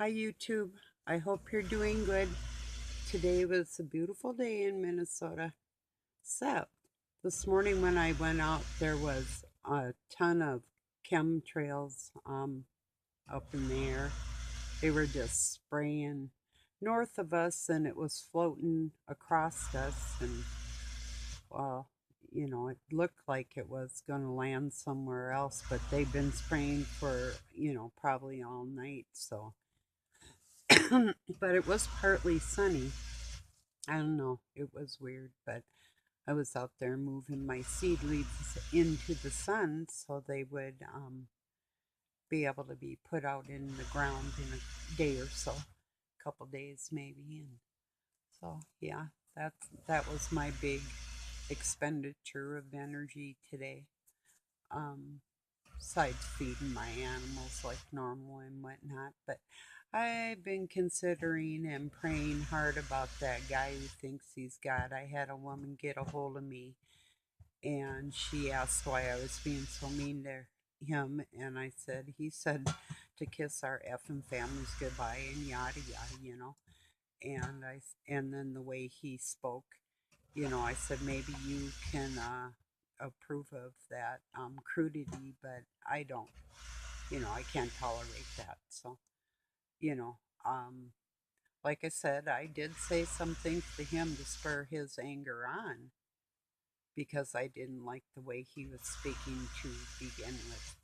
Hi, YouTube. I hope you're doing good. Today was a beautiful day in Minnesota. So, this morning when I went out, there was a ton of chemtrails up in the air. They were just spraying north of us and it was floating across us. And, well, it looked like it was going to land somewhere else, but they've been spraying for, probably all night. So, but it was partly sunny. I don't know. It was weird, but I was out there moving my seedlings into the sun so they would be able to be put out in the ground in a day or so, a couple days maybe. And so, yeah, that was my big expenditure of energy today. Um, Besides feeding my animals like normal and whatnot. But I've been considering and praying hard about that guy who thinks he's God. I had a woman get a hold of me and she asked why I was being so mean to him. And I said, he said to kiss our effing families goodbye and yada yada. And then the way he spoke, I said maybe you can approve of that crudity, but I don't. I can't tolerate that. So, you know, um, like I said, I did say some things to him to spur his anger on because I didn't like the way he was speaking to begin with,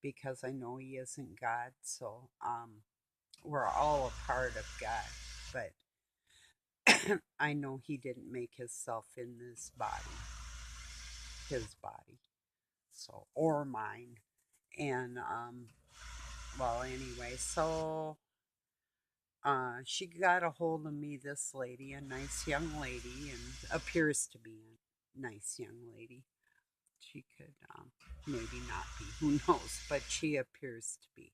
because I know he isn't God. So, we're all a part of God, but I know he didn't make himself in this body, his body, so, or mine. And, well, anyway, so she got a hold of me, this lady, a nice young lady, and appears to be a nice young lady. She could maybe not be, who knows, but she appears to be.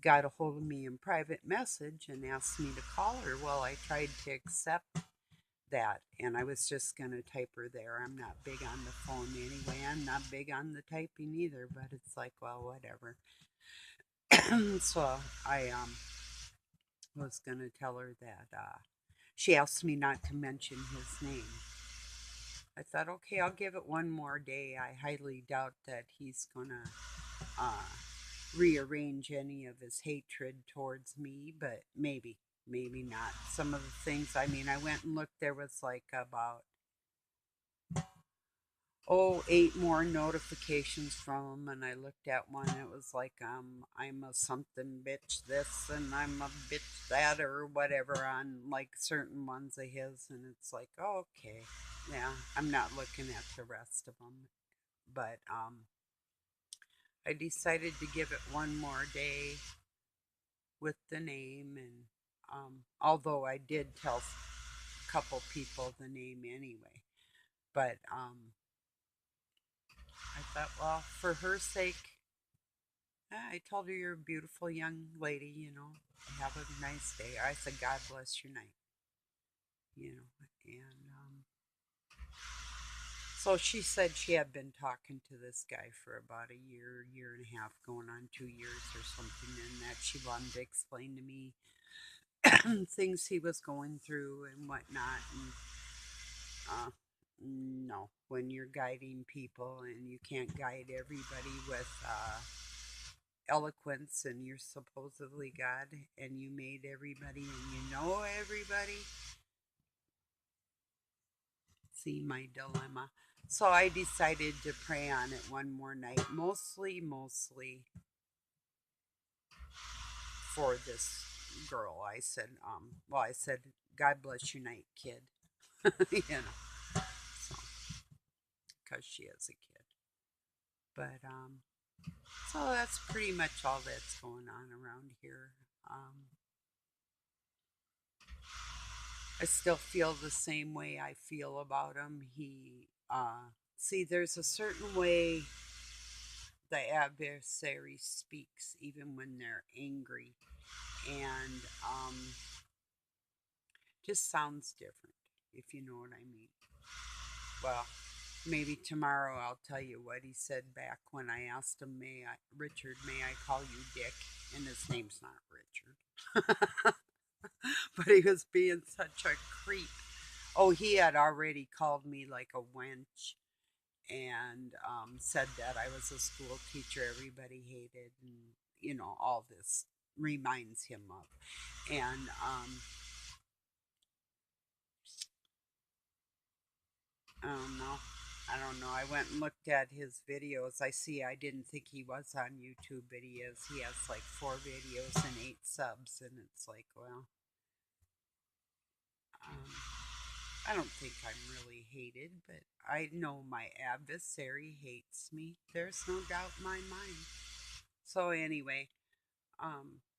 Got a hold of me in private message and asked me to call her. Well, I tried to accept that, and I was just going to type her there. I'm not big on the phone anyway. I'm not big on the typing either, but it's like, well, whatever. So I was going to tell her that she asked me not to mention his name. I thought, okay, I'll give it one more day. I highly doubt that he's going to uh, rearrange any of his hatred towards me, but maybe not. Some of the things, I mean, I went and looked, there was like about 8 more notifications from him, and I looked at one. It was like, I'm a something bitch this, and I'm a bitch that, or whatever, on like certain ones of his, and it's like, oh, okay, yeah, I'm not looking at the rest of them, but I decided to give it one more day with the name, and although I did tell a couple people the name anyway, but I thought, well, for her sake, I told her you're a beautiful young lady. Have a nice day. I said, God bless your night. And so she said she had been talking to this guy for about a year and a half, going on 2 years or something, and that she wanted to explain to me things he was going through and whatnot. And uh, no, when you're guiding people and you can't guide everybody with eloquence, and you're supposedly God and you made everybody and you know everybody. See my dilemma. So I decided to pray on it one more night, mostly for this girl. I said, I said, God bless your night, kid. So, because she is a kid. But, so that's pretty much all that's going on around here. Um, I still feel the same way I feel about him. See, there's a certain way the adversary speaks, even when they're angry, and just sounds different, if you know what I mean. Well, maybe tomorrow I'll tell you what he said back when I asked him, Richard, may I call you Dick? And his name's not Richard. but he was being such a creep. Oh, he had already called me like a wench and said that I was a school teacher everybody hated, and all this reminds him of. And I don't know. I don't know. I went and looked at his videos. I didn't think he was on YouTube, but he is. He has like 4 videos and 8 subs, and it's like, well, um, I don't think I'm really hated, but I know my adversary hates me. There's no doubt in my mind. So anyway,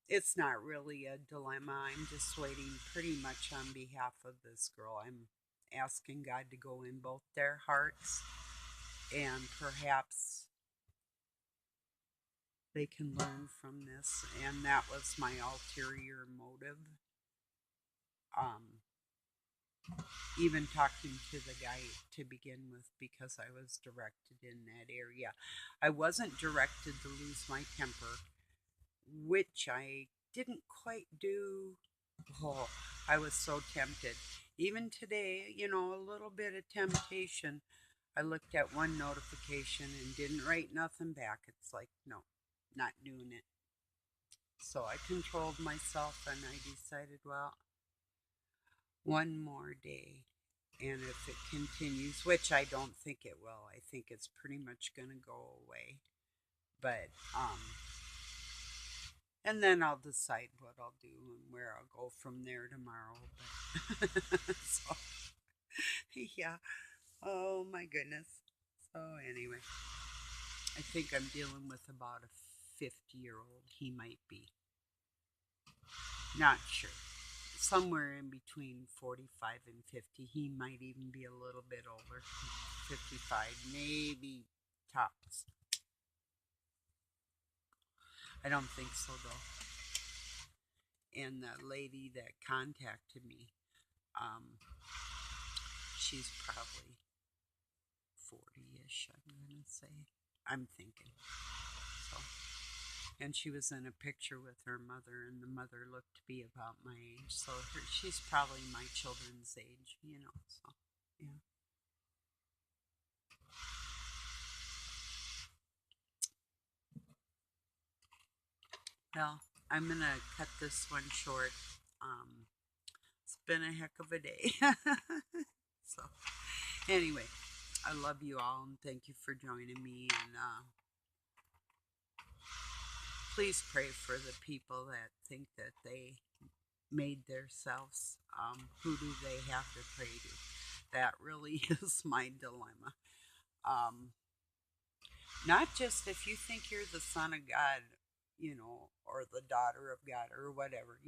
it's not really a dilemma. I'm just waiting pretty much on behalf of this girl. I'm asking God to go in both their hearts, and perhaps they can learn from this. And that was my ulterior motive. Um, Even talking to the guy to begin with, because I was directed in that area. I wasn't directed to lose my temper, which I didn't quite do. Oh, I was so tempted. Even today, a little bit of temptation. I looked at one notification and didn't write nothing back. It's like, no, not doing it. So I controlled myself and I decided, well, one more day. And if it continues, which I don't think it will, I think it's pretty much going to go away. But, and then I'll decide what I'll do and where I'll go from there tomorrow. But, so, yeah. Oh my goodness. So, anyway, I think I'm dealing with about a 50-year-old. He might be. Not sure. Somewhere in between 45 and 50. He might even be a little bit older. 55, maybe tops. I don't think so, though. And the lady that contacted me, um, she's probably 40-ish, I'm going to say. I'm thinking. So, and she was in a picture with her mother, and the mother looked to be about my age. So she's probably my children's age. So, yeah. Well, I'm going to cut this one short. Um, it's been a heck of a day. So, anyway, I love you all and thank you for joining me. And please pray for the people that think that they made themselves. Who do they have to pray to? That really is my dilemma. Um, Not just if you think you're the son of God, or the daughter of God or whatever,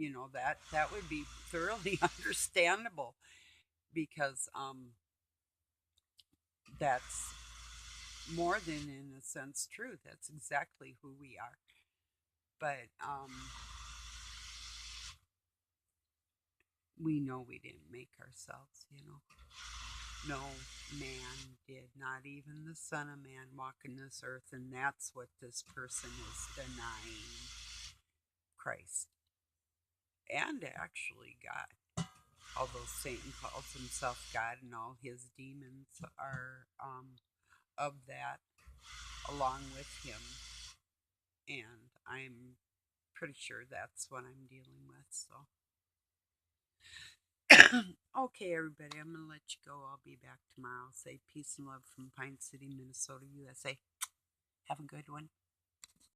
that would be thoroughly understandable, because that's more than in a sense true. That's exactly who we are. But we know we didn't make ourselves. No man did, not even the Son of Man walking this earth, and that's what this person is denying: Christ. And actually God. Although Satan calls himself God and all his demons are of that along with him. And I'm pretty sure that's what I'm dealing with. So, okay, everybody, I'm going to let you go. I'll be back tomorrow. Say peace and love from Pine City, Minnesota, USA. Have a good one.